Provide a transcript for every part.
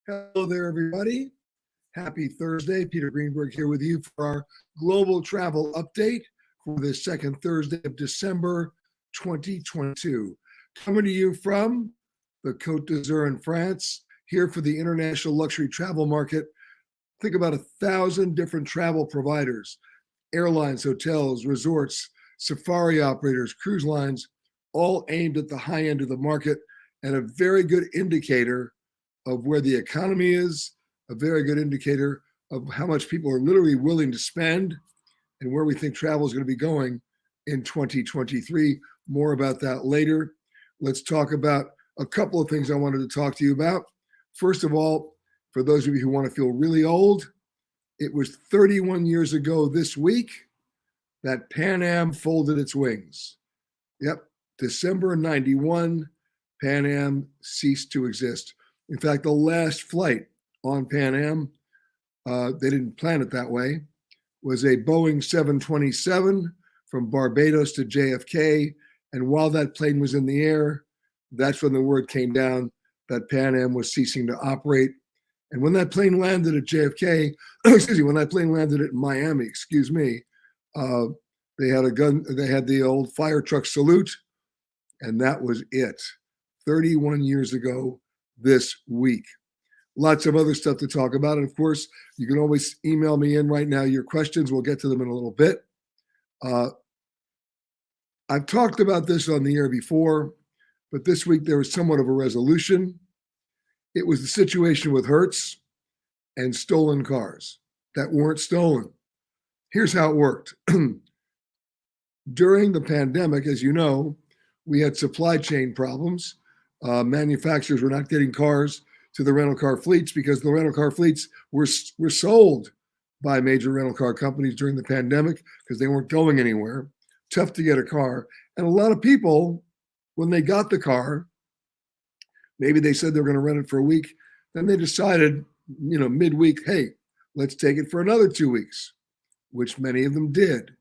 Hello there, everybody. Happy Thursday. Peter Greenberg here with you for our global travel update for the second Thursday of December 2022. Coming to you from the Côte d'Azur in France, here for the international luxury travel market. Think about 1,000 different travel providers, airlines, hotels, resorts, safari operators, cruise lines, all aimed at the high end of the market, and a very good indicator of where the economy is, a very good indicator of how much people are literally willing to spend and where we think travel is going to be going in 2023. More about that later. Let's talk about a couple of things I wanted to talk to you about. First of all, for those of you who want to feel really old, it was 31 years ago this week that Pan Am folded its wings. Yep, December 91, Pan Am ceased to exist. In fact, the last flight on Pan Am, they didn't plan it that way, was a Boeing 727 from Barbados to JFK. And while that plane was in the air, that's when the word came down that Pan Am was ceasing to operate. And when that plane landed at JFK, when that plane landed at Miami, they had the old fire truck salute, and that was it. 31 years ago this week. Lots of other stuff to talk about. And of course, you can always email me in right now your questions. We'll get to them in a little bit. I've talked about this on the air before, but this week there was somewhat of a resolution. It was the situation with Hertz and stolen cars that weren't stolen. Here's how it worked. During the pandemic, as you know, we had supply chain problems. Manufacturers were not getting cars to the rental car fleets because the rental car fleets were sold by major rental car companies during the pandemic because they weren't going anywhere. Tough to get a car. And a lot of people, when they got the car, maybe they said they were going to rent it for a week. Then they decided, midweek, hey, let's take it for another 2 weeks, which many of them did.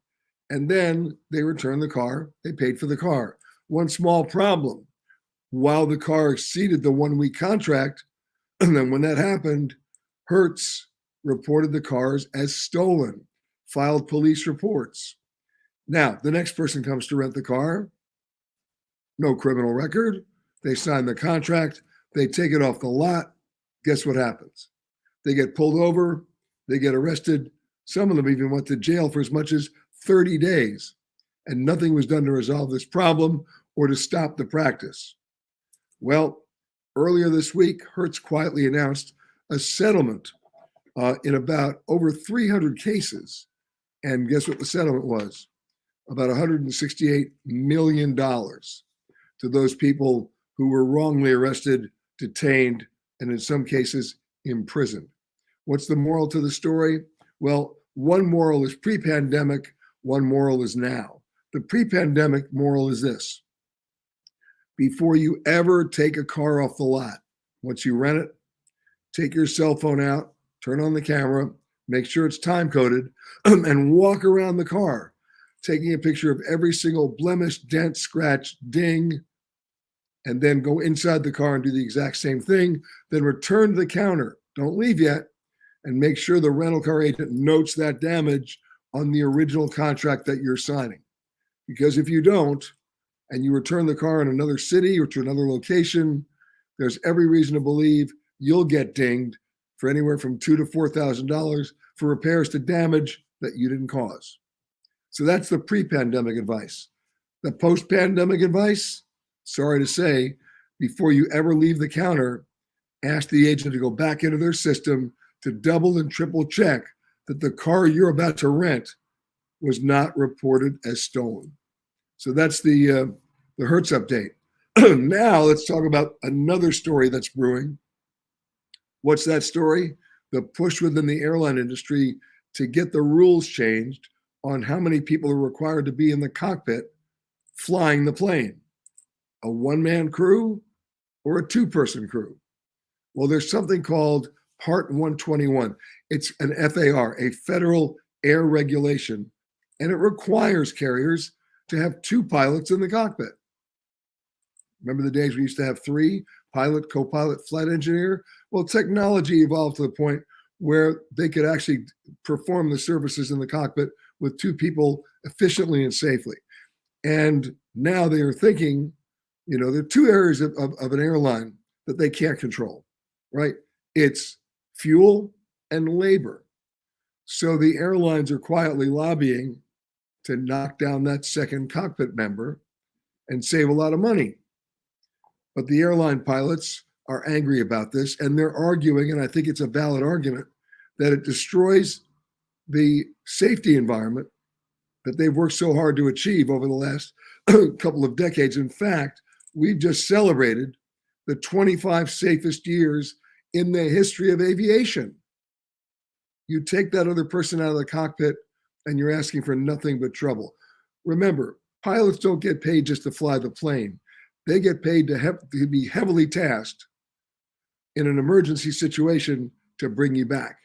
And then they returned the car. They paid for the car. One small problem. While the car exceeded the 1 week contract, and then when that happened, Hertz reported the cars as stolen, filed police reports. Now, the next person comes to rent the car, no criminal record. They sign the contract. They take it off the lot. Guess what happens? They get pulled over. They get arrested. Some of them even went to jail for as much as 30 days. And nothing was done to resolve this problem or to stop the practice. Well, earlier this week, Hertz quietly announced a settlement in about over 300 cases. And guess what the settlement was? About $168 million to those people who were wrongly arrested, detained, and in some cases, imprisoned. What's the moral to the story? Well, one moral is pre-pandemic, one moral is now. The pre-pandemic moral is this. Before you ever take a car off the lot, once you rent it, take your cell phone out, turn on the camera, make sure it's time-coded, and walk around the car, taking a picture of every single blemish, dent, scratch, ding, and then go inside the car and do the exact same thing. Then return to the counter. Don't leave yet, and make sure the rental car agent notes that damage on the original contract that you're signing. Because if you don't, and you return the car in another city or to another location, there's every reason to believe you'll get dinged for anywhere from $2,000 to $4,000 for repairs to damage that you didn't cause. So that's the pre-pandemic advice. The post-pandemic advice, sorry to say, before you ever leave the counter, ask the agent to go back into their system to double and triple check that the car you're about to rent was not reported as stolen. So that's the Hertz update. Now let's talk about another story that's brewing. What's that story? The push within the airline industry to get the rules changed on how many people are required to be in the cockpit flying the plane. A one-man crew or a two-person crew? Well, there's something called Part 121. It's an FAR, a federal air regulation, and it requires carriers to have two pilots in the cockpit. Remember the days we used to have three pilot, co-pilot, flight engineer. Well, technology evolved to the point where they could actually perform the services in the cockpit with two people efficiently and safely. And now they are thinking, there are two areas of an airline that they can't control, right? It's fuel and labor. So the airlines are quietly lobbying to knock down that second cockpit member and save a lot of money. But the airline pilots are angry about this, and they're arguing, and I think it's a valid argument, that it destroys the safety environment that they've worked so hard to achieve over the last couple of decades. In fact, we've just celebrated the 25 safest years in the history of aviation. You take that other person out of the cockpit and you're asking for nothing but trouble. Remember, pilots don't get paid just to fly the plane. They get paid to be heavily tasked in an emergency situation to bring you back.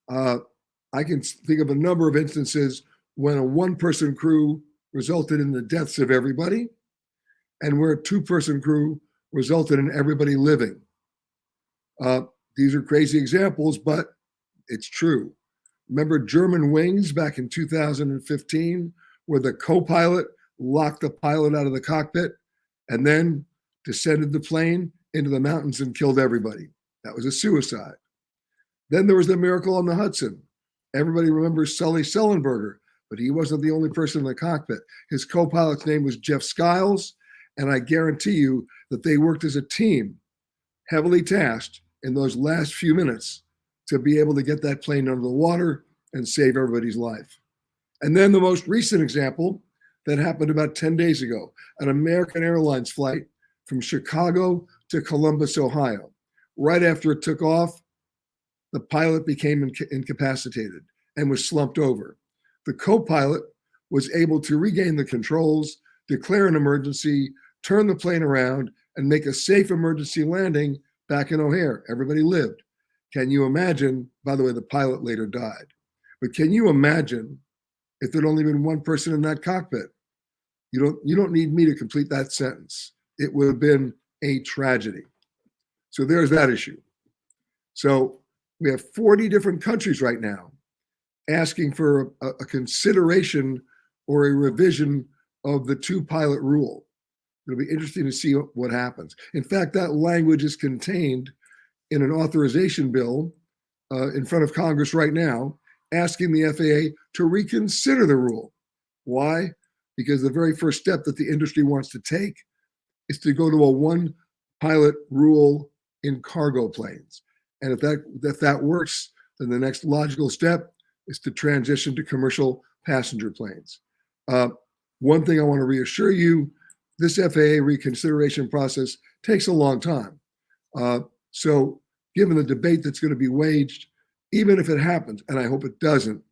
I can think of a number of instances when a one-person crew resulted in the deaths of everybody, and where a two-person crew resulted in everybody living. These are crazy examples, but it's true. Remember German wings back in 2015, where the co-pilot locked the pilot out of the cockpit and then descended the plane into the mountains and killed everybody. That was a suicide. Then there was the miracle on the Hudson. Everybody remembers Sully Sullenberger, but he wasn't the only person in the cockpit. His co-pilot's name was Jeff Skiles, and I guarantee you that they worked as a team, heavily tasked in those last few minutes to be able to get that plane under the water and save everybody's life. And then the most recent example that happened about 10 days ago, an American Airlines flight from Chicago to Columbus, Ohio. Right after it took off, the pilot became incapacitated and was slumped over. The co-pilot was able to regain the controls, declare an emergency, turn the plane around, and make a safe emergency landing back in O'Hare. Everybody lived. Can you imagine? By the way, the pilot later died. But can you imagine if there'd only been one person in that cockpit? You don't need me to complete that sentence. It would have been a tragedy. So there's that issue. So we have 40 different countries right now asking for a consideration or a revision of the two-pilot rule. It'll be interesting to see what happens. In fact, that language is contained in an authorization bill in front of Congress right now, asking the FAA to reconsider the rule. Why? Because the very first step that the industry wants to take is to go to a one-pilot rule in cargo planes. And if that works, then the next logical step is to transition to commercial passenger planes. One thing I want to reassure you, this FAA reconsideration process takes a long time. So given the debate that's going to be waged, even if it happens, and I hope it doesn't,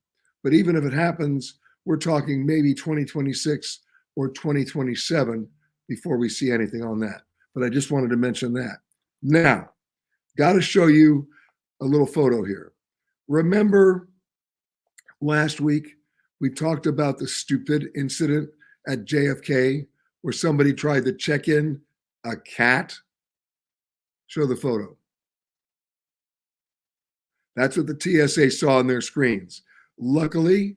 but even if it happens, we're talking maybe 2026 or 2027 before we see anything on that. But I just wanted to mention that. Now, got to show you a little photo here. Remember last week, we talked about the stupid incident at JFK where somebody tried to check in a cat? Show the photo. That's what the TSA saw on their screens. Luckily,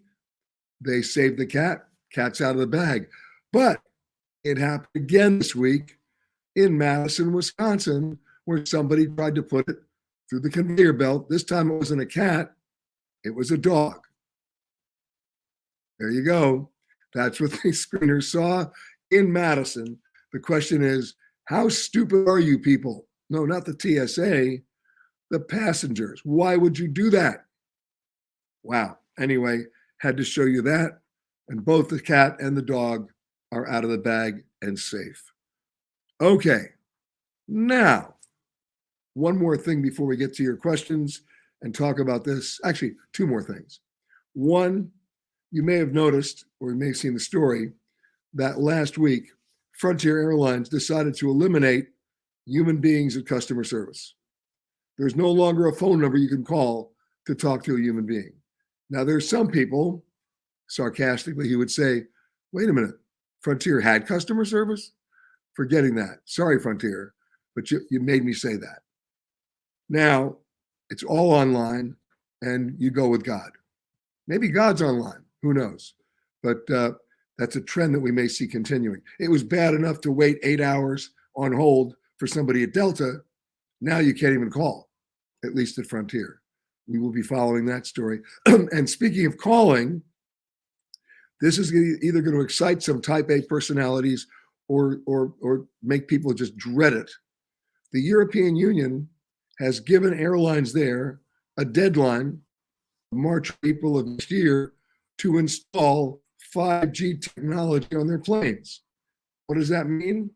they saved the cat. Cat's out of the bag. But it happened again this week in Madison, Wisconsin, where somebody tried to put it through the conveyor belt. This time it wasn't a cat, it was a dog. There you go. That's what the screeners saw in Madison. The question is, how stupid are you people? No, not the TSA, the passengers. Why would you do that? Wow. Anyway, had to show you that. And both the cat and the dog are out of the bag and safe. Okay. Now, one more thing before we get to your questions and talk about this. Actually, two more things. One, you may have noticed, or you may have seen the story, that last week, Frontier Airlines decided to eliminate human beings at customer service. There's no longer a phone number you can call to talk to a human being. Now, there's some people, sarcastically, who would say, wait a minute, Frontier had customer service? Forgetting that. Sorry, Frontier. but you made me say that. Now it's all online, and you go with God. Maybe God's online. Who knows? But that's a trend that we may see continuing. It was bad enough to wait 8 hours on hold for somebody at Delta. Now you can't even call, at least at Frontier. We will be following that story. And speaking of calling, this is either going to excite some type A personalities or make people just dread it. The European Union has given airlines there a deadline, March, April of next year, to install 5G technology on their planes. What does that mean?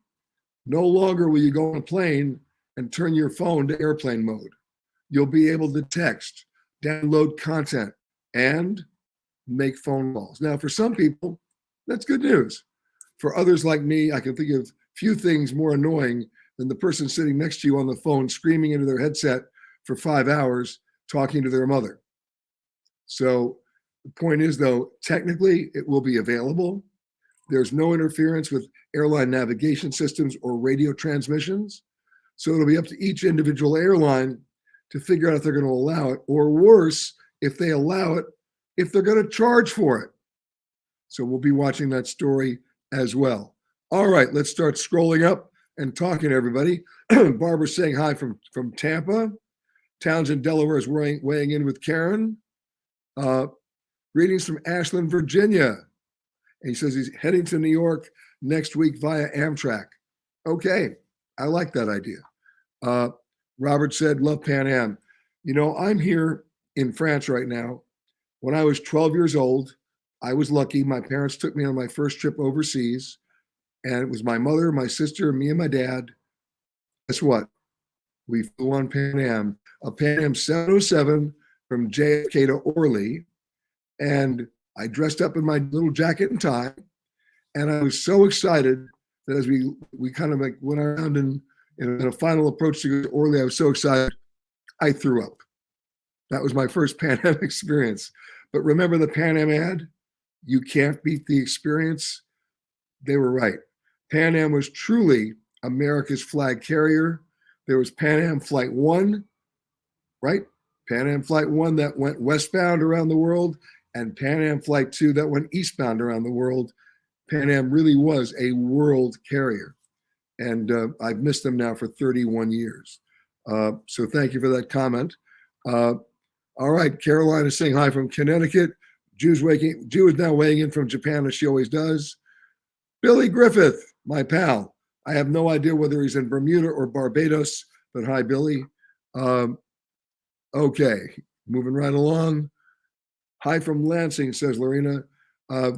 No longer will you go on a plane and turn your phone to airplane mode. You'll be able to text, download content, and make phone calls. Now, for some people, that's good news. For others like me, I can think of few things more annoying than the person sitting next to you on the phone screaming into their headset for 5 hours talking to their mother. So the point is, though, technically it will be available. There's no interference with airline navigation systems or radio transmissions. So it'll be up to each individual airline to figure out if they're going to allow it, or worse, if they allow it, if they're going to charge for it. So we'll be watching that story as well. All right, let's start scrolling up and talking to everybody. Barbara's saying hi from Tampa. Townsend, Delaware is weighing in with Karen. Greetings from Ashland, Virginia. And he says he's heading to New York next week via Amtrak. Okay, I like that idea. Robert said, love Pan Am. You know, I'm here in France right now. When I was 12 years old, I was lucky. My parents took me on my first trip overseas, and it was my mother, my sister, me, and my dad. Guess what? We flew on Pan Am, a Pan Am 707 from JFK to Orly, and I dressed up in my little jacket and tie, and I was so excited that as we kind of like went around in a final approach to go to Orly, I was so excited, I threw up. That was my first Pan Am experience. But remember the Pan Am ad? You can't beat the experience. They were right. Pan Am was truly America's flag carrier. There was Pan Am Flight 1, right? Pan Am Flight 1 that went westbound around the world, and Pan Am Flight 2 that went eastbound around the world. Pan Am really was a world carrier. And I've missed them now for 31 years. So thank you for that comment. All right, Caroline is saying hi from Connecticut. Jew is now weighing in from Japan, as she always does. Billy Griffith, my pal. I have no idea whether he's in Bermuda or Barbados, but hi, Billy. Okay, moving right along. Hi from Lansing, says Lorena.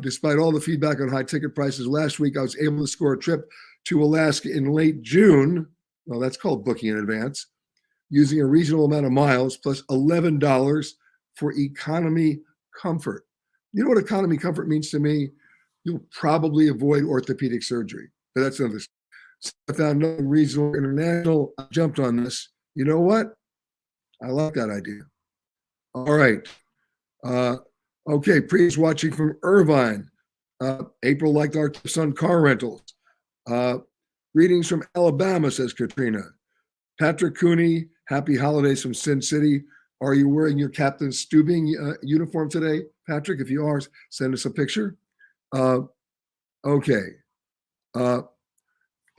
Despite all the feedback on high ticket prices last week, I was able to score a trip to Alaska in late June. Well, that's called booking in advance, using a reasonable amount of miles plus $11 for economy comfort. You know what economy comfort means to me? You'll probably avoid orthopedic surgery, but that's another. So I found nothing regional, international. I jumped on this. You know what? I like that idea. All right. Okay, Priya's watching from Irvine. April liked our tips on car rentals. Greetings from Alabama, says Katrina. Patrick Cooney, happy holidays from Sin City. Are you wearing your Captain Stubing uniform today, Patrick? If you are, send us a picture. Okay.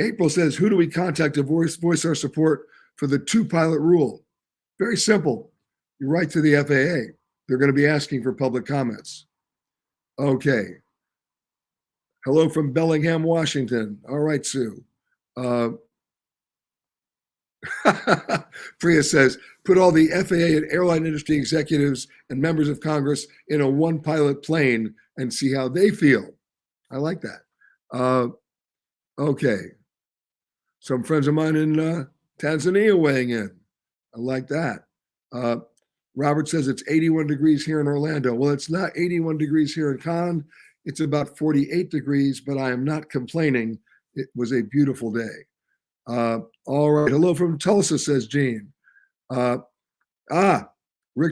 April says, who do we contact to voice our support for the 2-pilot rule? Very simple. You write to the FAA. They're going to be asking for public comments. Okay. Hello from Bellingham, Washington. All right, Sue. Priya says, put all the FAA and airline industry executives and members of Congress in a 1-pilot plane and see how they feel. I like that. Okay. Some friends of mine in Tanzania weighing in. I like that. Robert says it's 81 degrees here in Orlando. Well, it's not 81 degrees here in Cannes. It's about 48 degrees, but I am not complaining. It was a beautiful day. All right. Hello from Tulsa, says Gene. Rick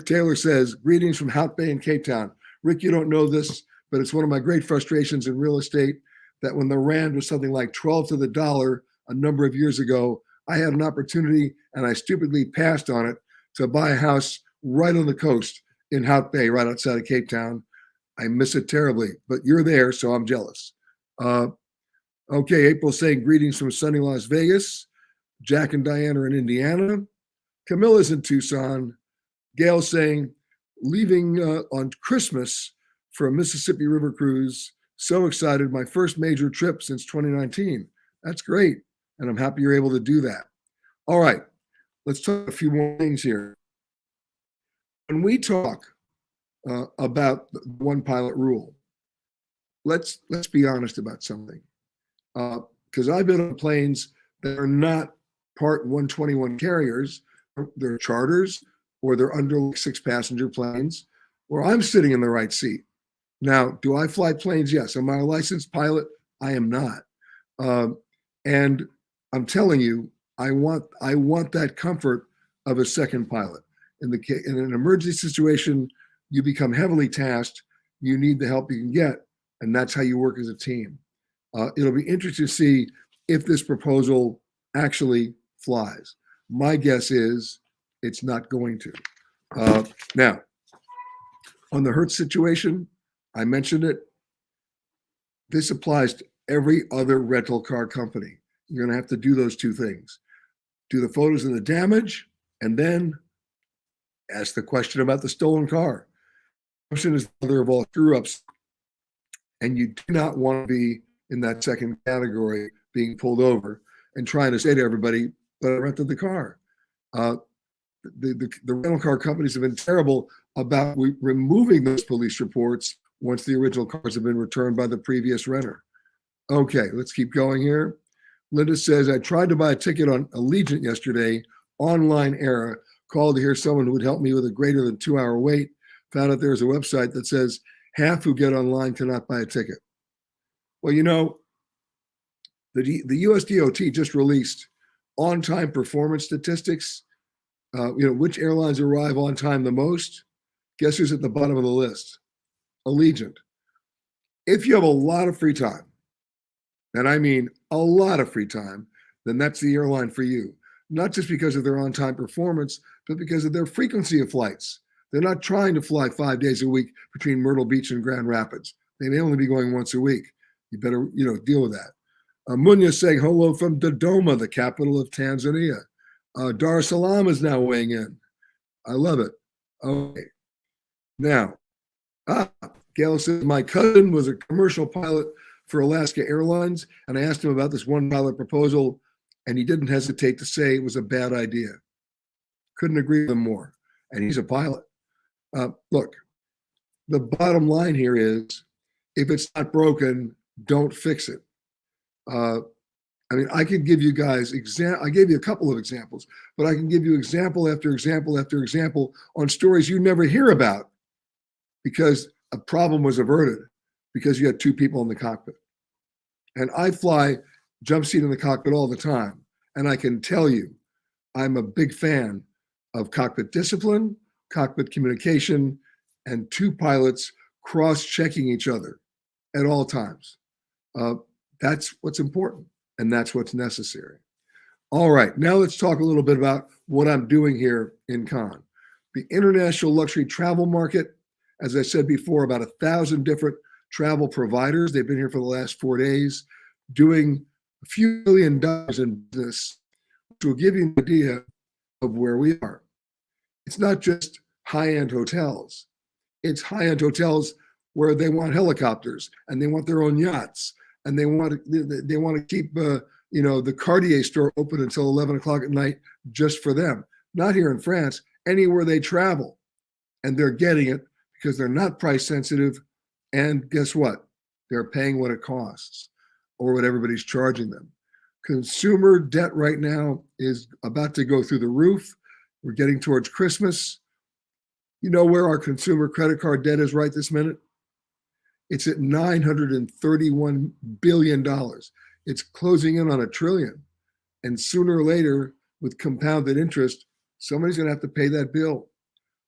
Taylor says, greetings from Hout Bay in Cape Town. Rick, you don't know this, but it's one of my great frustrations in real estate that when the Rand was something like 12 to the dollar a number of years ago, I had an opportunity and I stupidly passed on it to buy a house right on the coast in Hout Bay, right outside of Cape Town. I miss it terribly, but you're there, so I'm jealous. Okay, April saying greetings from sunny Las Vegas. Jack and Diane are in Indiana. Camilla's in Tucson. Gail saying leaving on Christmas for a Mississippi River cruise. So excited, my first major trip since 2019. That's great, and I'm happy you're able to do that. All right, let's talk a few more things here. When we talk about the one pilot rule, let's be honest about something. Because I've been on planes that are not Part 121 carriers, they're charters, or they're under 6-passenger planes, where I'm sitting in the right seat. Now, do I fly planes? Yes. Am I a licensed pilot? I am not. And I'm telling you, I want that comfort of a second pilot. In an emergency situation, you become heavily tasked. You need the help you can get, and that's how you work as a team. It'll be interesting to see if this proposal actually flies. My guess is it's not going to. Now, on the Hertz situation, I mentioned it. This applies to every other rental car company. You're going to have to do those two things. Do the photos of the damage, and then ask the question about the stolen car. The question is the mother of all screw-ups, and you do not want to be in that second category, being pulled over and trying to say to everybody, but I rented the car. The rental car companies have been terrible about removing those police reports once the original cars have been returned by the previous renter. Okay, let's keep going here. Linda says, I tried to buy a ticket on Allegiant yesterday, online error, called to hear someone who would help me with a greater than 2-hour wait, found out there's a website that says half who get online cannot buy a ticket. Well, you know, the US DOT just released on-time performance statistics. Which airlines arrive on time the most? Guess who's at the bottom of the list? Allegiant. If you have a lot of free time, and I mean a lot of free time, then that's the airline for you. Not just because of their on-time performance, but because of their frequency of flights. They're not trying to fly 5 days a week between Myrtle Beach and Grand Rapids. They may only be going once a week. You better, deal with that. Munya saying hello from Dodoma, the capital of Tanzania. Dar es Salaam is now weighing in. I love it. Okay. Now, Gail says, my cousin was a commercial pilot for Alaska Airlines, and I asked him about this one pilot proposal, and he didn't hesitate to say it was a bad idea. Couldn't agree with him more. And he's a pilot. Look, the bottom line here is, if it's not broken, don't fix it. I could give you guys I gave you a couple of examples, but I can give you example after example after example on stories you never hear about because a problem was averted because you had two people in the cockpit. And I fly jump seat in the cockpit all the time. And I can tell you, I'm a big fan of cockpit discipline, cockpit communication, and two pilots cross-checking each other at all times. That's what's important, and that's what's necessary. All right, now let's talk a little bit about what I'm doing here in Cannes. The international luxury travel market, as I said before, about 1,000 different travel providers. They've been here for the last 4 days, doing a few $1 billion in business, which will give you an idea of where we are. It's not just high-end hotels. It's high-end hotels where they want helicopters and they want their own yachts and they want to keep the Cartier store open until 11 o'clock at night just for them. Not here in France, anywhere they travel, and they're getting it because they're not price sensitive. And guess what? They're paying what it costs or what everybody's charging them. Consumer debt right now is about to go through the roof. We're getting towards Christmas. You know where our consumer credit card debt is right this minute? It's at $931 billion. It's closing in on $1 trillion. And sooner or later, with compounded interest, somebody's going to have to pay that bill.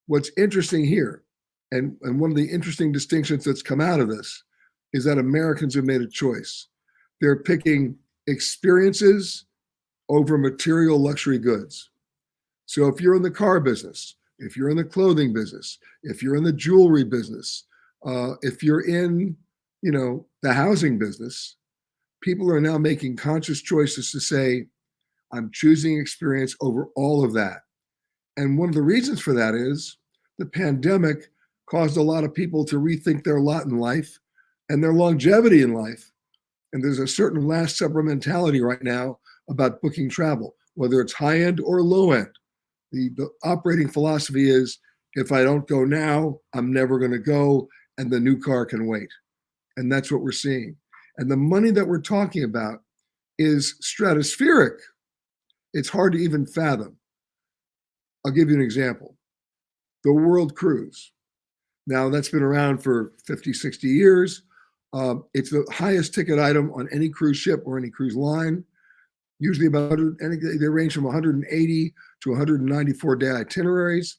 What's interesting here, and one of the interesting distinctions that's come out of this, is that Americans have made a choice. They're picking experiences over material luxury goods. So if you're in the car business, if you're in the clothing business, if you're in the jewelry business, if you're in, the housing business, people are now making conscious choices to say, I'm choosing experience over all of that. And one of the reasons for that is the pandemic caused a lot of people to rethink their lot in life and their longevity in life. And there's a certain last supper mentality right now about booking travel, whether it's high end or low end. The operating philosophy is, if I don't go now, I'm never going to go, and the new car can wait. And that's what we're seeing. And the money that we're talking about is stratospheric. It's hard to even fathom. I'll give you an example. The World Cruise. Now, that's been around for 50, 60 years. It's the highest ticket item on any cruise ship or any cruise line. Usually they range from 180 to 194-day itineraries.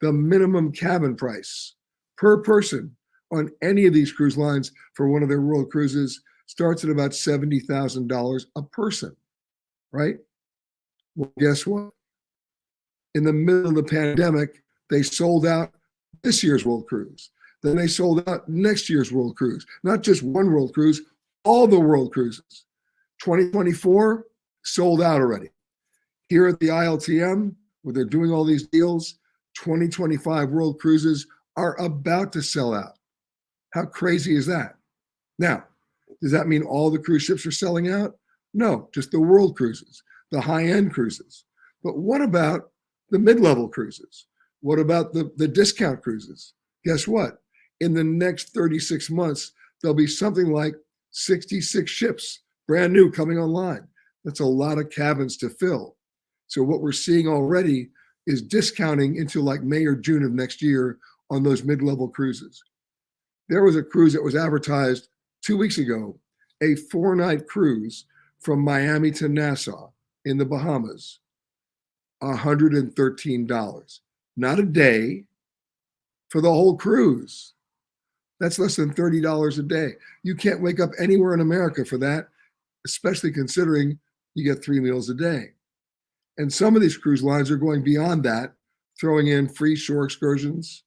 The minimum cabin price per person on any of these cruise lines for one of their world cruises starts at about $70,000 a person, right? Well, guess what? In the middle of the pandemic, they sold out this year's world cruise. Then they sold out next year's world cruise. Not just one world cruise, all the world cruises. 2024 sold out already. Here at the ILTM, where they're doing all these deals, 2025 world cruises are about to sell out. How crazy is that? Now, does that mean all the cruise ships are selling out? No, just the world cruises, the high-end cruises. But what about the mid-level cruises? What about the discount cruises? Guess what? In the next 36 months, there'll be something like 66 ships, brand new, coming online. That's a lot of cabins to fill. So what we're seeing already is discounting into like May or June of next year on those mid-level cruises. There was a cruise that was advertised 2 weeks ago, a 4-night cruise from Miami to Nassau in the Bahamas, $113. Not a day, for the whole cruise. That's less than $30 a day. You can't wake up anywhere in America for that, especially considering you get 3 meals a day. And some of these cruise lines are going beyond that, throwing in free shore excursions,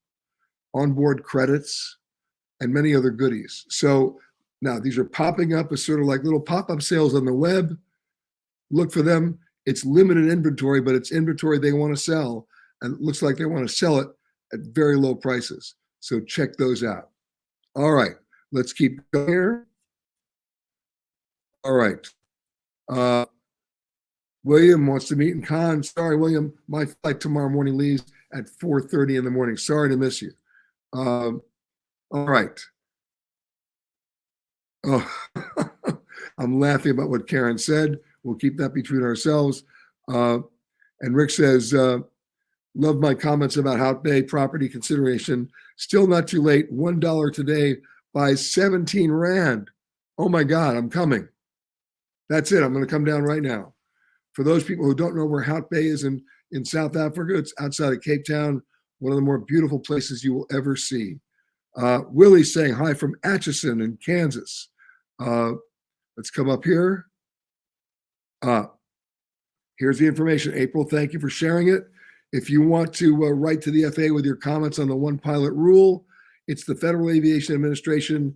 onboard credits, and many other goodies. So now these are popping up as sort of like little pop-up sales on the web. Look for them. It's limited inventory, but it's inventory they want to sell. And it looks like they want to sell it at very low prices. So check those out. All right, let's keep going here. All right. William wants to meet in Cannes. Sorry, William, my flight tomorrow morning leaves at 4:30 in the morning. Sorry to miss you. All right. Oh, I'm laughing about what Karen said. We'll keep that between ourselves. And Rick says, love my comments about Hout Bay property consideration. Still not too late. $1 today buys 17 Rand. Oh my God, I'm coming. That's it. I'm going to come down right now. For those people who don't know where Hout Bay is in South Africa, it's outside of Cape Town, one of the more beautiful places you will ever see. Willie's saying hi from Atchison in Kansas. Let's come up here. Here's the information, April. Thank you for sharing it. If you want to write to the FAA with your comments on the one pilot rule, it's the Federal Aviation Administration,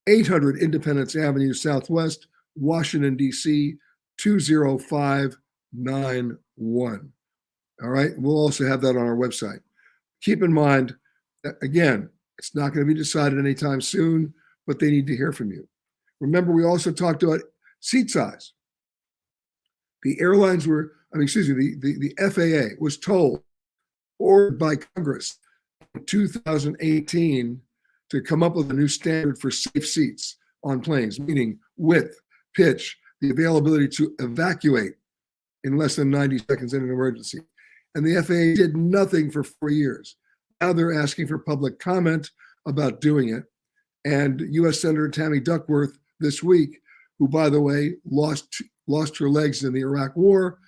800 Independence Avenue Southwest, Washington, D.C., 20591. All right. We'll also have that on our website. Keep in mind, that, again, it's not going to be decided anytime soon, but they need to hear from you. Remember, we also talked about seat size. The airlines were, the FAA was told, ordered by Congress in 2018 to come up with a new standard for safe seats on planes, meaning width, pitch, the availability to evacuate in less than 90 seconds in an emergency. And the FAA did nothing for 4 years. Now they're asking for public comment about doing it. And U.S. Senator Tammy Duckworth this week, who, by the way, lost her legs in the Iraq War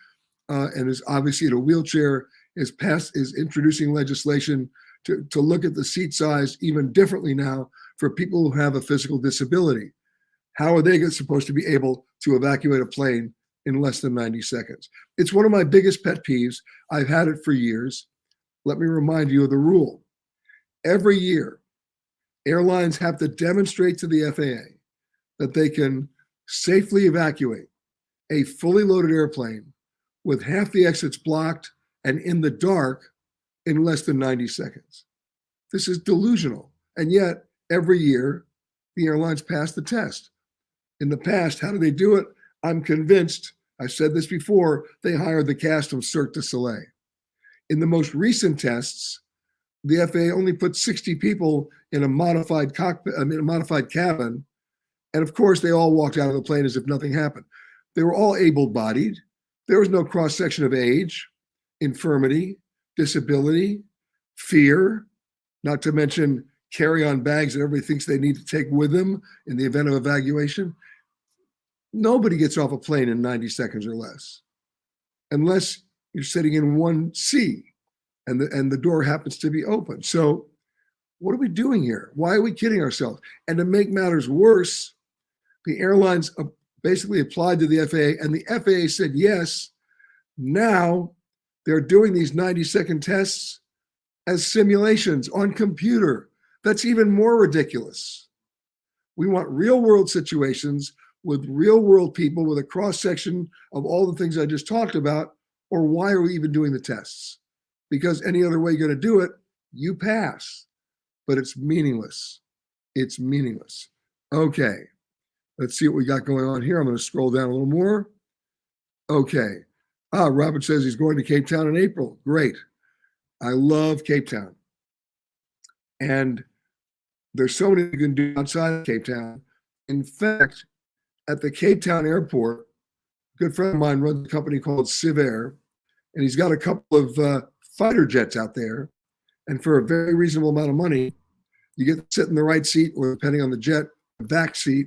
and is obviously in a wheelchair, is introducing legislation to look at the seat size even differently now for people who have a physical disability. How are they supposed to be able to evacuate a plane in less than 90 seconds. It's one of my biggest pet peeves. I've had it for years. Let me remind you of the rule. Every year, airlines have to demonstrate to the FAA that they can safely evacuate a fully loaded airplane with half the exits blocked and in the dark in less than 90 seconds. This is delusional. And yet, every year, the airlines pass the test. In the past, how do they do it? I'm convinced, I've said this before, they hired the cast from Cirque du Soleil. In the most recent tests, the FAA only put 60 people in a modified cockpit, a modified cabin, and of course, they all walked out of the plane as if nothing happened. They were all able-bodied. There was no cross-section of age, infirmity, disability, fear, not to mention carry-on bags that everybody thinks they need to take with them in the event of evacuation. Nobody gets off a plane in 90 seconds or less, unless you're sitting in 1C and the door happens to be open. So what are we doing here? Why are we kidding ourselves? And to make matters worse, the airlines basically applied to the FAA, and the FAA said yes. Now they're doing these 90-second tests as simulations on computer. That's even more ridiculous. We want real-world situations with real-world people with a cross-section of all the things I just talked about, or why are we even doing the tests? Because any other way you're going to do it, you pass. But it's meaningless. It's meaningless. Okay, let's see what we got going on here. I'm going to scroll down a little more. Okay. Robert says he's going to Cape Town in April. Great. I love Cape Town. And there's so many you can do outside of Cape Town. In fact, at the Cape Town airport, a good friend of mine runs a company called Civair, and he's got a couple of fighter jets out there. And for a very reasonable amount of money, you get to sit in the right seat, or depending on the jet, the back seat,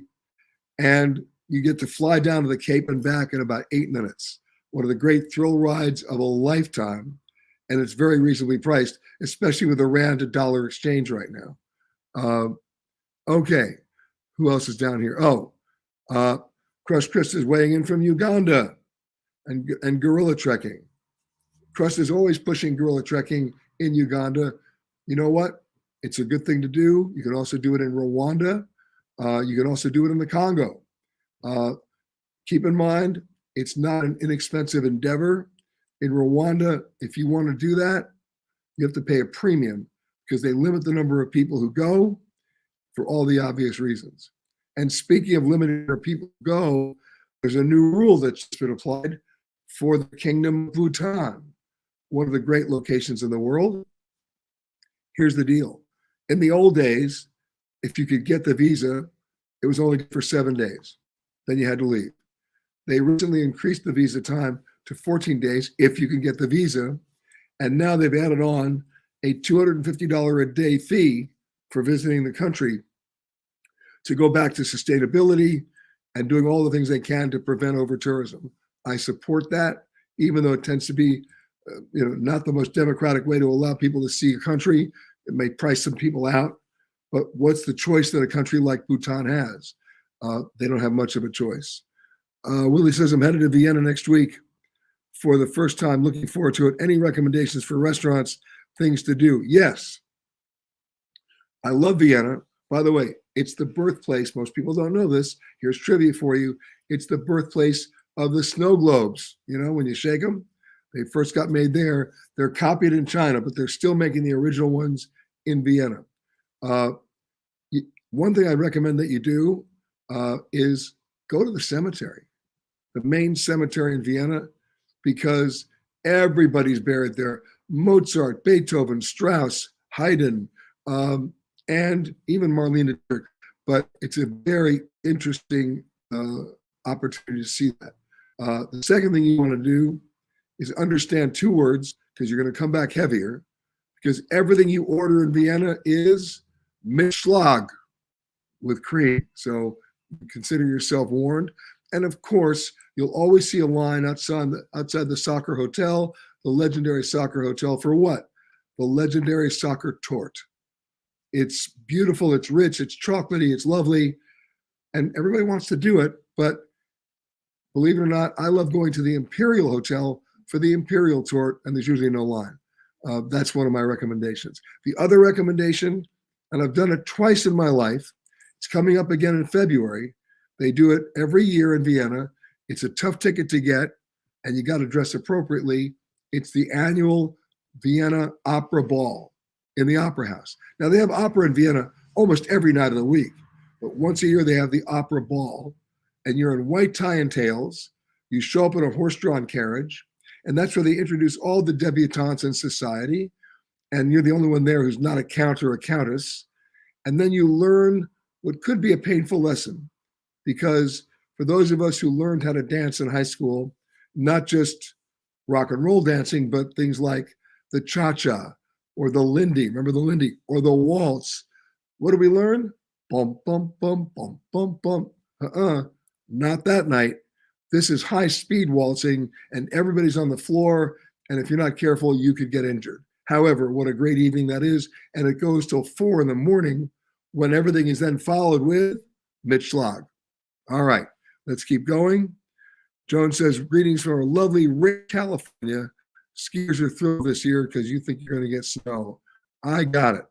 and you get to fly down to the Cape and back in about 8 minutes. One of the great thrill rides of a lifetime. And it's very reasonably priced, especially with the rand to dollar exchange right now. Okay, who else is down here? Crush Chris is weighing in from Uganda and gorilla trekking. Crush is always pushing gorilla trekking in Uganda. You know what? It's a good thing to do. You can also do it in Rwanda. You can also do it in the Congo. Keep in mind, it's not an inexpensive endeavor. In Rwanda, if you want to do that, you have to pay a premium because they limit the number of people who go for all the obvious reasons. And speaking of limiting where people go, there's a new rule that's been applied for the Kingdom of Bhutan, one of the great locations in the world. Here's the deal. In the old days, if you could get the visa, it was only for 7 days. Then you had to leave. They recently increased the visa time to 14 days if you can get the visa. And now they've added on a $250 a day fee for visiting the country to go back to sustainability and doing all the things they can to prevent over-tourism. I support that, even though it tends to be not the most democratic way to allow people to see a country. It may price some people out, but what's the choice that a country like Bhutan has? They don't have much of a choice. Willie says, I'm headed to Vienna next week for the first time. Looking forward to it. Any recommendations for restaurants, things to do? Yes. I love Vienna. By the way, it's the birthplace. Most people don't know this. Here's trivia for you. It's the birthplace of the snow globes. You know, when you shake them, they first got made there. They're copied in China, but they're still making the original ones in Vienna. One thing I recommend that you do is go to the cemetery, the main cemetery in Vienna, because everybody's buried there. Mozart, Beethoven, Strauss, Haydn, and even Marlene Dietrich. But it's a very interesting opportunity to see that. The second thing you want to do is understand 2 words, because you're going to come back heavier, because everything you order in Vienna is Mischlag with cream. So consider yourself warned. And of course, you'll always see a line outside the soccer hotel, the legendary soccer hotel, for what? The legendary soccer torte. It's beautiful, it's rich, it's chocolatey, it's lovely, and everybody wants to do it, but Believe it or not, I love going to the Imperial Hotel for the Imperial tour, and there's usually no line. That's one of my recommendations. The other recommendation, and I've done it twice in my life, it's coming up again in February. They do it every year in Vienna. It's a tough ticket to get, and you got to dress appropriately. It's the annual Vienna Opera Ball in the Opera House. Now, they have opera in Vienna almost every night of the week, but once a year they have the Opera Ball, and you're in white tie and tails. You show up in a horse-drawn carriage, and that's where they introduce all the debutantes in society, and you're the only one there who's not a count or a countess. And then you learn what could be a painful lesson, because for those of us who learned how to dance in high school, not just rock and roll dancing, but things like the cha-cha or the lindy, remember the lindy, or the waltz, what do we learn? Bum, bum, bum, bum, bum, bum. Not that night. This is high-speed waltzing, and everybody's on the floor, and if you're not careful, you could get injured. However, what a great evening that is, and it goes till 4 a.m, when everything is then followed with Mitschlag. All right, let's keep going. Joan says, greetings from our lovely Rick, California. Skiers are thrilled this year because you think you're going to get snow. I got it.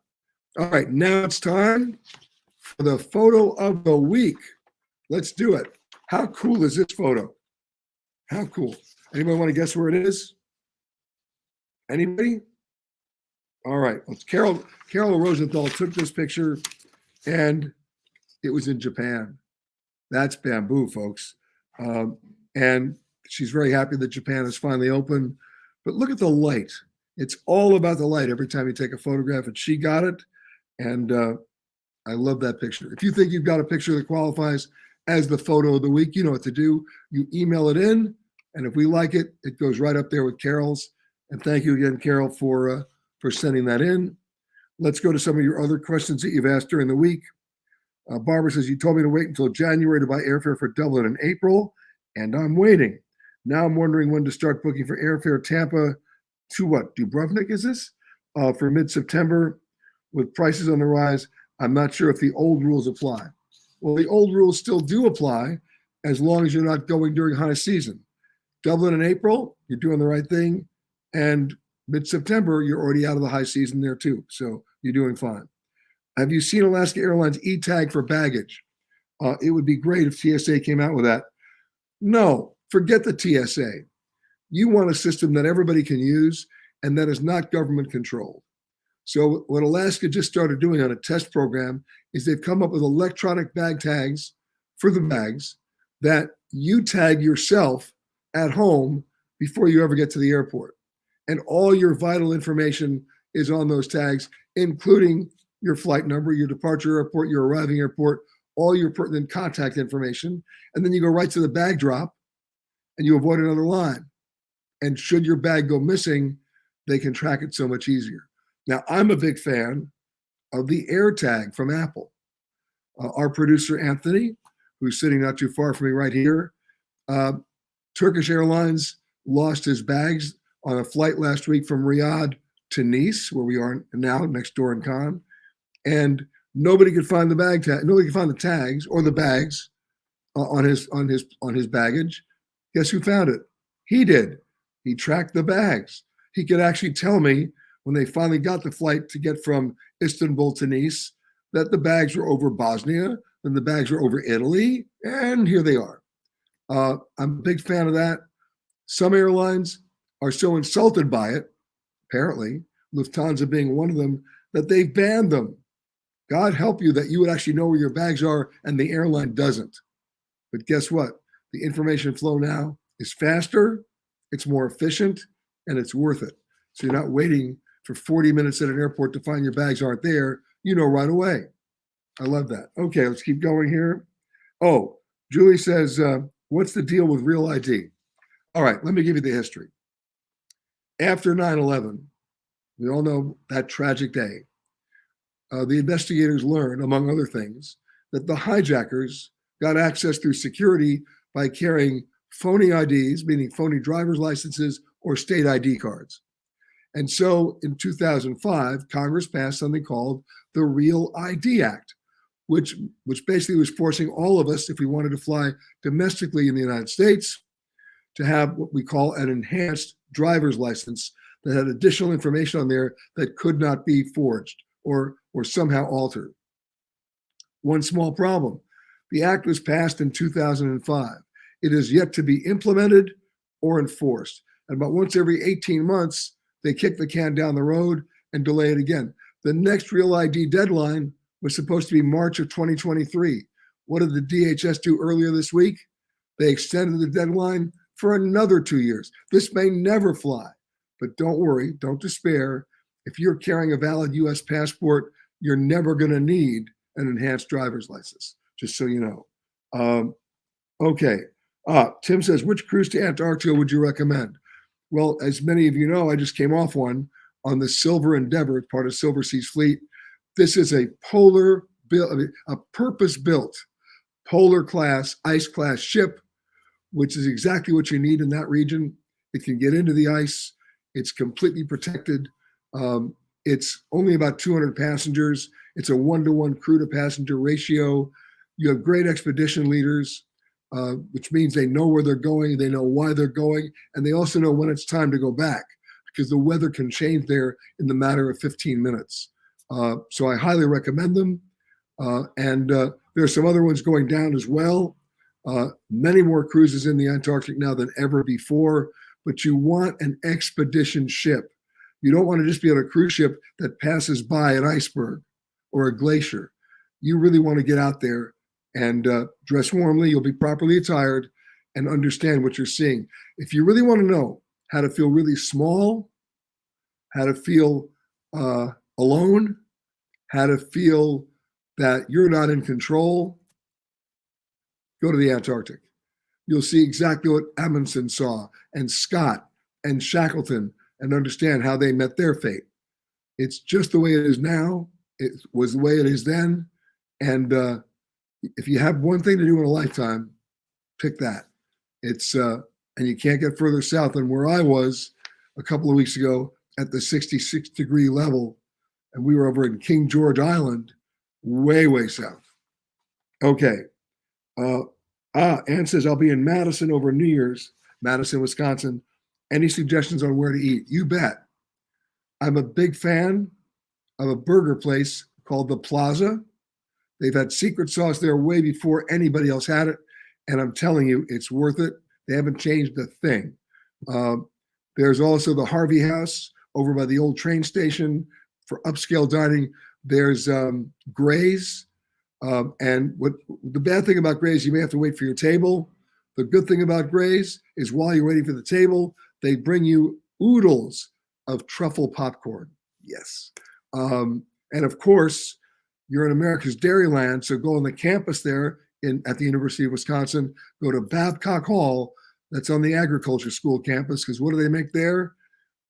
All right, now it's time for the photo of the week. Let's do it. How cool is this photo? How cool. Anybody want to guess where it is? Anybody? All right. Well, Carol Rosenthal took this picture, and it was in Japan. That's bamboo, folks. And she's very happy that Japan is finally open. But look at the light. It's all about the light every time you take a photograph, and she got it. And I love that picture. If you think you've got a picture that qualifies as the photo of the week, you know what to do. You email it in, and if we like it, it goes right up there with Carol's. And thank you again, Carol, for sending that in. Let's go to some of your other questions that you've asked during the week. Barbara says, you told me to wait until January to buy airfare for Dublin in April, and I'm waiting. Now I'm wondering when to start booking for airfare Tampa to what? Dubrovnik, is this? For mid-September. With prices on the rise, I'm not sure if the old rules apply. Well, the old rules still do apply as long as you're not going during high season. Dublin in April, you're doing the right thing. And mid-September, you're already out of the high season there too. So you're doing fine. Have you seen Alaska Airlines e-tag for baggage? It would be great if TSA came out with that. No, forget the TSA. You want a system that everybody can use and that is not government controlled. So what Alaska just started doing on a test program is they've come up with electronic bag tags for the bags that you tag yourself at home before you ever get to the airport. And all your vital information is on those tags, including your flight number, your departure airport, your arriving airport, all your pertinent contact information. And then you go right to the bag drop and you avoid another line. And should your bag go missing, they can track it so much easier. Now, I'm a big fan of the AirTag from Apple. Our producer, Anthony, who's sitting not too far from me right here, Turkish Airlines lost his bags on a flight last week from Riyadh to Nice, where we are now, next door in Cannes, and nobody could find the bag tag. Nobody could find the tags or the bags on his baggage. Guess who found it? He did. He tracked the bags. He could actually tell me when they finally got the flight to get from Istanbul to Nice that the bags were over Bosnia, then the bags were over Italy, and here they are. I'm a big fan of that. Some airlines are so insulted by it, apparently, Lufthansa being one of them, that they've banned them. God help you that you would actually know where your bags are and the airline doesn't. But guess what? The information flow now is faster, it's more efficient, and it's worth it. So you're not waiting for 40 minutes at an airport to find your bags aren't there. You know right away. I love that. Okay, let's keep going here. Oh, Julie says, what's the deal with Real ID? All right, let me give you the history. After 9/11, we all know that tragic day. The investigators learned, among other things, that the hijackers got access through security by carrying phony IDs, meaning phony driver's licenses or state ID cards. And so in 2005, Congress passed something called the Real ID Act, which basically was forcing all of us, if we wanted to fly domestically in the United States, to have what we call an enhanced driver's license that had additional information on there that could not be forged or somehow altered. One small problem: the act was passed in 2005. It is yet to be implemented or enforced. And about once every 18 months, they kick the can down the road and delay it again. The next Real ID deadline was supposed to be March of 2023. What did the DHS do earlier this week? They extended the deadline for another 2 years. This may never fly, but don't worry, don't despair. If you're carrying a valid US passport, you're never going to need an enhanced driver's license, just so you know. Okay. Tim says, which cruise to Antarctica would you recommend? Well, as many of you know, I just came off one on the Silver Endeavor, part of Silver Sea's fleet. This is a purpose-built polar class, ice class ship, which is exactly what you need in that region. It can get into the ice. It's completely protected. It's only about 200 passengers. It's a 1-to-1 crew to passenger ratio. You have great expedition leaders, which means they know where they're going, they know why they're going, and they also know when it's time to go back, because the weather can change there in the matter of 15 minutes. So I highly recommend them. And there are some other ones going down as well. Many more cruises in the Antarctic now than ever before, but you want an expedition ship. You don't want to just be on a cruise ship that passes by an iceberg or a glacier. You really want to get out there and dress warmly. You'll be properly attired and understand what you're seeing. If you really want to know how to feel really small, how to feel alone, how to feel that you're not in control, go to the Antarctic. You'll see exactly what Amundsen saw, and Scott and Shackleton, and understand how they met their fate. It's just the way it is now. It was the way it is then. And if you have one thing to do in a lifetime, pick that. It's and you can't get further south than where I was a couple of weeks ago at the 66-degree level, and we were over in King George Island, way, way south. Okay. Ann says, I'll be in Madison over New Year's, Madison, Wisconsin. Any suggestions on where to eat? You bet. I'm a big fan of a burger place called The Plaza. They've had secret sauce there way before anybody else had it. And I'm telling you, it's worth it. They haven't changed a thing. There's also the Harvey House over by the old train station for upscale dining. There's Gray's. And what the bad thing about Gray's, you may have to wait for your table. The good thing about Gray's is while you're waiting for the table, they bring you oodles of truffle popcorn. Yes. And of course, you're in America's Dairyland, so go on the campus there at the University of Wisconsin, go to Babcock Hall, that's on the agriculture school campus, because what do they make there?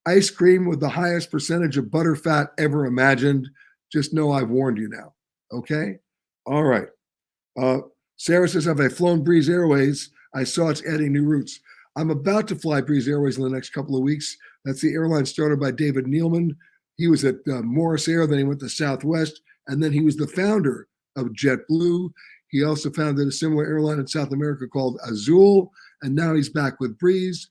Ice cream with the highest percentage of butter fat ever imagined. Just know I've warned you now, okay? All right. Sarah says, have I flown Breeze Airways? I saw it's adding new routes. I'm about to fly Breeze Airways in the next couple of weeks. That's the airline started by David Nealman. He was at Morris Air, then he went to Southwest, and then he was the founder of JetBlue. He also founded a similar airline in South America called Azul, and now he's back with Breeze.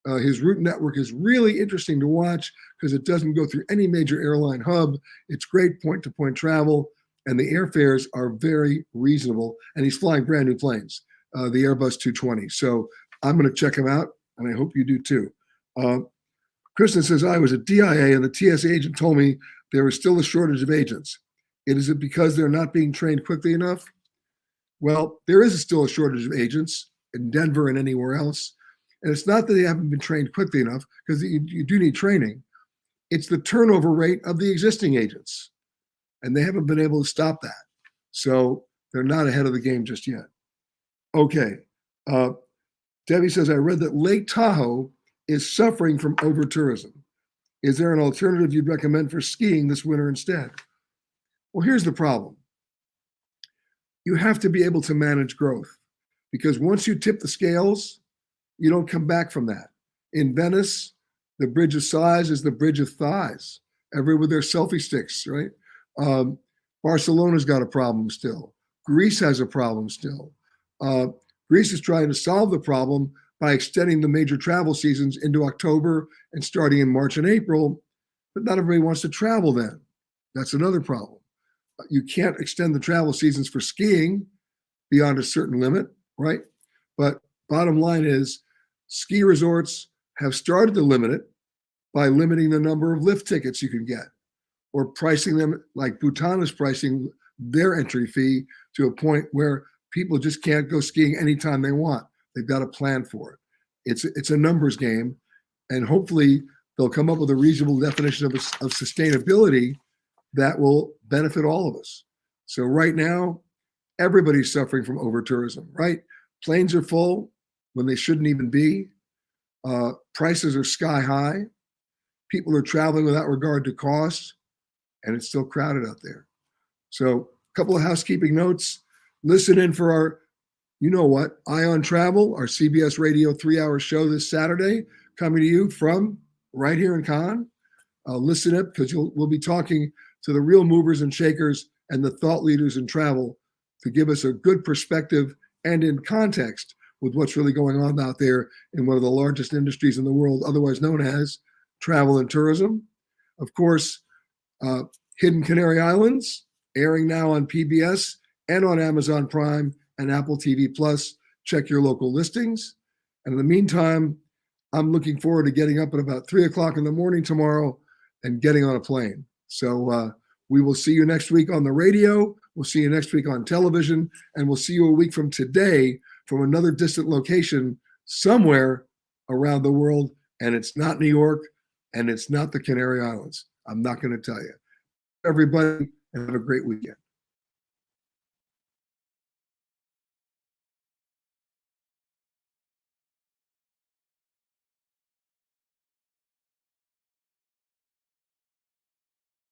His route network is really interesting to watch because it doesn't go through any major airline hub. It's great point-to-point travel, and the airfares are very reasonable. And he's flying brand new planes, the Airbus 220. So I'm going to check him out, and I hope you do too. Kristen says, I was at DIA, and the TSA agent told me there is still a shortage of agents. Is it because they're not being trained quickly enough? Well, there is still a shortage of agents in Denver and anywhere else. And it's not that they haven't been trained quickly enough, because you do need training. It's the turnover rate of the existing agents. And they haven't been able to stop that. So they're not ahead of the game just yet. Okay. Debbie says, I read that Lake Tahoe is suffering from over-tourism. Is there an alternative you'd recommend for skiing this winter instead? Well, here's the problem. You have to be able to manage growth, because once you tip the scales, you don't come back from that. In Venice, the bridge of sighs is the bridge of thighs. Everywhere with their selfie sticks, right? Barcelona's got a problem still. Greece has a problem still. Uh, Greece is trying to solve the problem by extending the major travel seasons into October and starting in March and April, but not everybody wants to travel then. That's another problem. You can't extend the travel seasons for skiing beyond a certain limit, right? But bottom line is ski resorts have started to limit it by limiting the number of lift tickets you can get or pricing them like Bhutan is pricing their entry fee to a point where people just can't go skiing anytime they want. They've got a plan for it. It's a numbers game, and hopefully they'll come up with a reasonable definition of sustainability that will benefit all of us. So right now, everybody's suffering from over-tourism, right? Planes are full when they shouldn't even be. Prices are sky high. People are traveling without regard to cost, and it's still crowded out there. So a couple of housekeeping notes. Listen in for our, you know what, Eye on Travel, our CBS Radio 3-hour show this Saturday, coming to you from right here in Cannes. Listen up, because we'll be talking to the real movers and shakers and the thought leaders in travel to give us a good perspective and in context with what's really going on out there in one of the largest industries in the world, otherwise known as travel and tourism. Of course, Hidden Canary Islands, airing now on PBS and on Amazon Prime and Apple TV Plus. Check your local listings. And in the meantime, I'm looking forward to getting up at about 3 o'clock in the morning tomorrow and getting on a plane. So we will see you next week on the radio. We'll see you next week on television. And we'll see you a week from today from another distant location somewhere around the world. And it's not New York, and it's not the Canary Islands. I'm not going to tell you. Everybody, and have a great weekend.